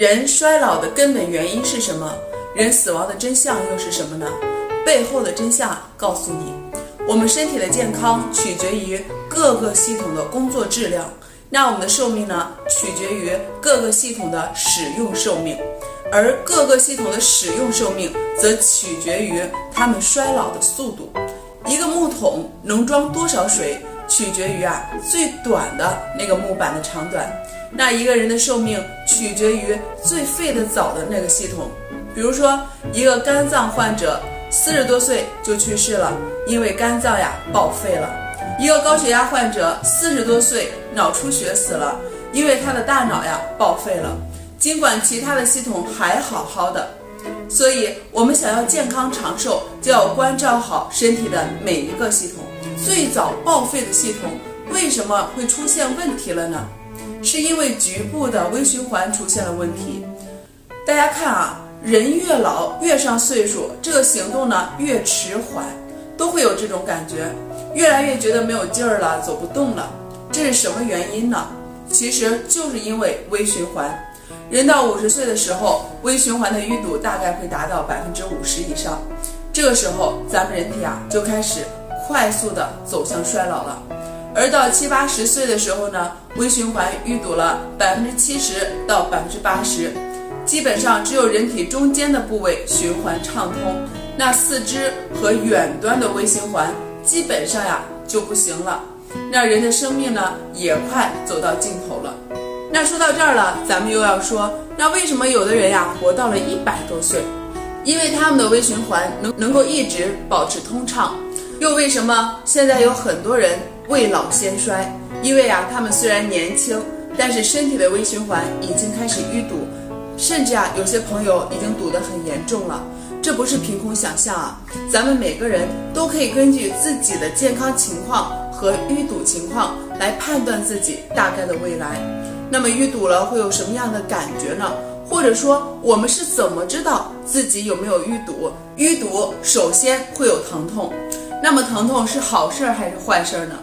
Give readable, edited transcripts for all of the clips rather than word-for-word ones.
人衰老的根本原因是什么？人死亡的真相又是什么呢？背后的真相告诉你，我们身体的健康取决于各个系统的工作质量，那我们的寿命呢，取决于各个系统的使用寿命，而各个系统的使用寿命则取决于它们衰老的速度。一个木桶能装多少水，取决于最短的那个木板的长短。那一个人的寿命取决于最废得早的那个系统。比如说，一个肝脏患者40多岁就去世了，因为肝脏报废了；一个高血压患者40多岁脑出血死了，因为他的大脑报废了。尽管其他的系统还好好的，所以我们想要健康长寿，就要关照好身体的每一个系统。最早报废的系统为什么会出现问题了呢？是因为局部的微循环出现了问题。大家看人越老越上岁数，这个行动呢越迟缓，都会有这种感觉，越来越觉得没有劲儿了，走不动了。这是什么原因呢？其实就是因为微循环。人到50岁的时候，微循环的淤堵大概会达到50%以上，这个时候咱们人体就开始快速的走向衰老了。而到70、80岁的时候呢，微循环淤堵了70%到80%，基本上只有人体中间的部位循环畅通，那四肢和远端的微循环基本上就不行了，那人的生命呢也快走到尽头了。那说到这儿了，咱们又要说，那为什么有的人活到了100多岁？因为他们的微循环能够一直保持通畅。又为什么现在有很多人未老先衰？因为他们虽然年轻，但是身体的微循环已经开始淤堵，甚至有些朋友已经堵得很严重了。这不是凭空想象咱们每个人都可以根据自己的健康情况和淤堵情况来判断自己大概的未来。那么淤堵了会有什么样的感觉呢？或者说我们是怎么知道自己有没有淤堵？淤堵首先会有疼痛，那么疼痛是好事还是坏事呢？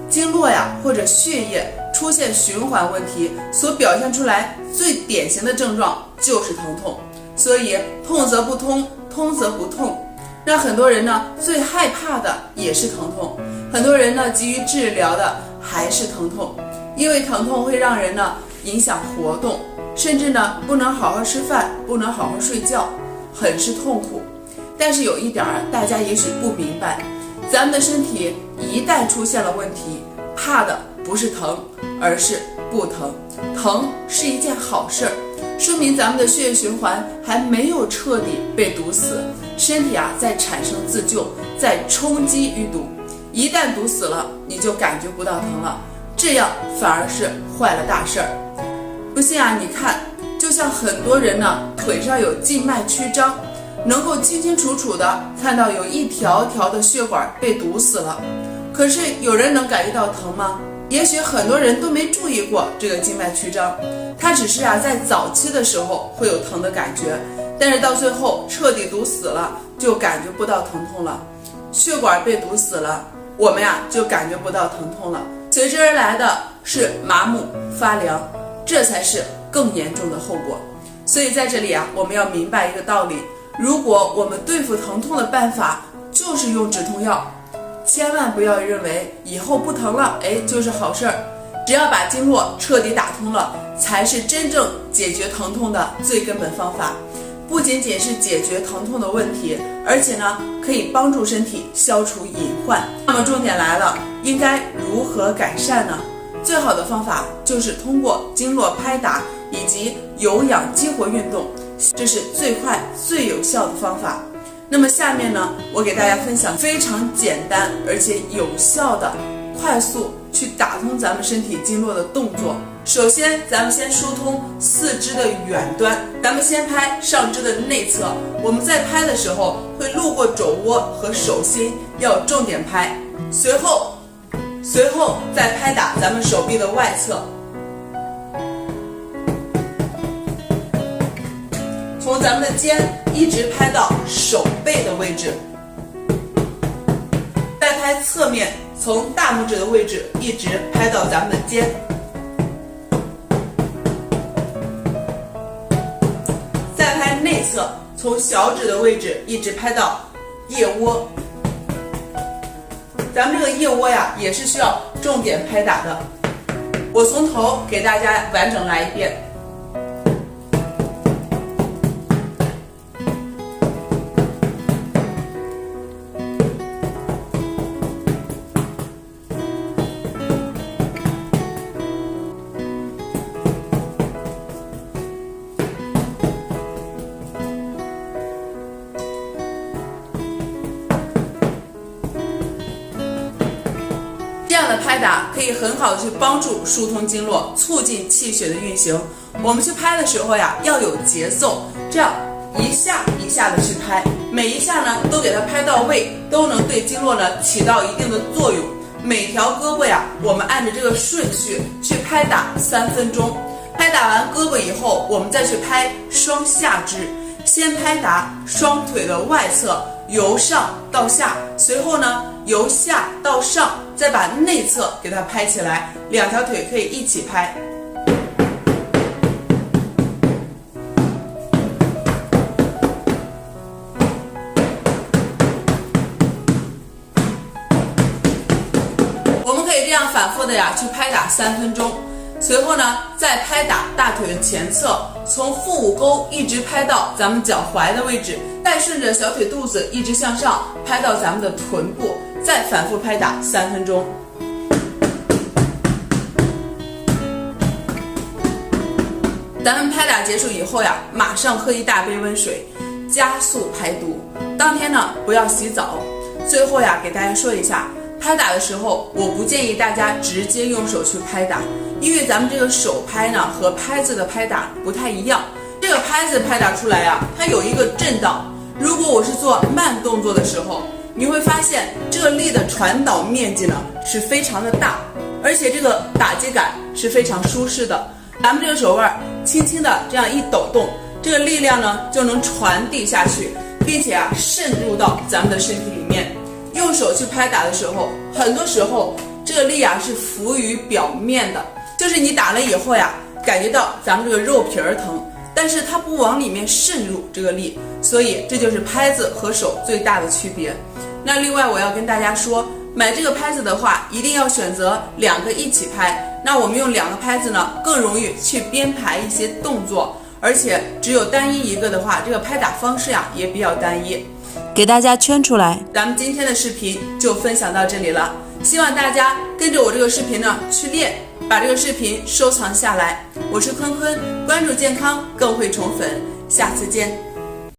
经络或者血液出现循环问题所表现出来最典型的症状就是疼痛。所以痛则不通，通则不痛。那很多人呢最害怕的也是疼痛，很多人呢急于治疗的还是疼痛，因为疼痛会让人呢影响活动，甚至呢不能好好吃饭，不能好好睡觉，很是痛苦。但是有一点大家也许不明白，咱们的身体一旦出现了问题，怕的不是疼，而是不疼。疼是一件好事，说明咱们的血液循环还没有彻底被堵死，身体在产生自救，在冲击淤堵。一旦堵死了，你就感觉不到疼了，这样反而是坏了大事儿。不信你看，就像很多人呢腿上有静脉曲张，能够清清楚楚的看到有一条条的血管被堵死了，可是有人能感觉到疼吗？也许很多人都没注意过这个静脉曲张，它只是在早期的时候会有疼的感觉，但是到最后彻底堵死了就感觉不到疼痛了。血管被堵死了，我们就感觉不到疼痛了，随之而来的是麻木发凉，这才是更严重的后果。所以在这里我们要明白一个道理，如果我们对付疼痛的办法就是用止痛药，千万不要认为以后不疼了就是好事儿。只要把经络彻底打通了，才是真正解决疼痛的最根本方法。不仅仅是解决疼痛的问题，而且呢可以帮助身体消除隐患。那么重点来了，应该如何改善呢？最好的方法就是通过经络拍打以及有氧激活运动，这是最快最有效的方法。那么下面呢，我给大家分享非常简单而且有效的快速去打通咱们身体经络的动作。首先咱们先疏通四肢的远端，咱们先拍上肢的内侧，我们在拍的时候会路过肘窝和手心，要重点拍，随后再拍打咱们手臂的外侧，从咱们的肩一直拍到手背的位置，再拍侧面，从大拇指的位置一直拍到咱们的肩。侧，从小指的位置一直拍到腋窝。咱们这个腋窝呀，也是需要重点拍打的。我从头给大家完整来一遍。这样的拍打可以很好的去帮助疏通经络，促进气血的运行。我们去拍的时候呀，要有节奏，这样一下一下的去拍，每一下呢都给它拍到位，都能对经络呢起到一定的作用。每条胳膊呀，我们按照这个顺序去拍打3分钟。拍打完胳膊以后，我们再去拍双下肢，先拍打双腿的外侧，由上到下，随后呢由下到上，再把内侧给它拍起来，两条腿可以一起拍。我们可以这样反复的呀去拍打3分钟。随后呢，再拍打大腿的前侧，从腹股沟一直拍到咱们脚踝的位置，再顺着小腿肚子一直向上拍到咱们的臀部，再反复拍打3分钟。咱们拍打结束以后呀，马上喝一大杯温水，加速排毒。当天呢，不要洗澡。最后呀，给大家说一下，拍打的时候，我不建议大家直接用手去拍打，因为咱们这个手拍呢和拍子的拍打不太一样。这个拍子拍打出来呀，它有一个震荡。如果我是做慢动作的时候，你会发现这个力的传导面积呢是非常的大，而且这个打击感是非常舒适的。咱们这个手腕轻轻的这样一抖动，这个力量呢就能传递下去，并且渗入到咱们的身体里面。用手去拍打的时候，很多时候这个力是浮于表面的，就是你打了以后呀，感觉到咱们这个肉皮儿疼，但是它不往里面渗入这个力，所以这就是拍子和手最大的区别。那另外我要跟大家说，买这个拍子的话，一定要选择2个一起拍。那我们用2个拍子呢，更容易去编排一些动作，而且只有单一一个的话，这个拍打方式呀也比较单一。给大家圈出来。咱们今天的视频就分享到这里了，希望大家跟着我这个视频呢去练，把这个视频收藏下来。我是坤坤，关注健康更会宠粉，下次见。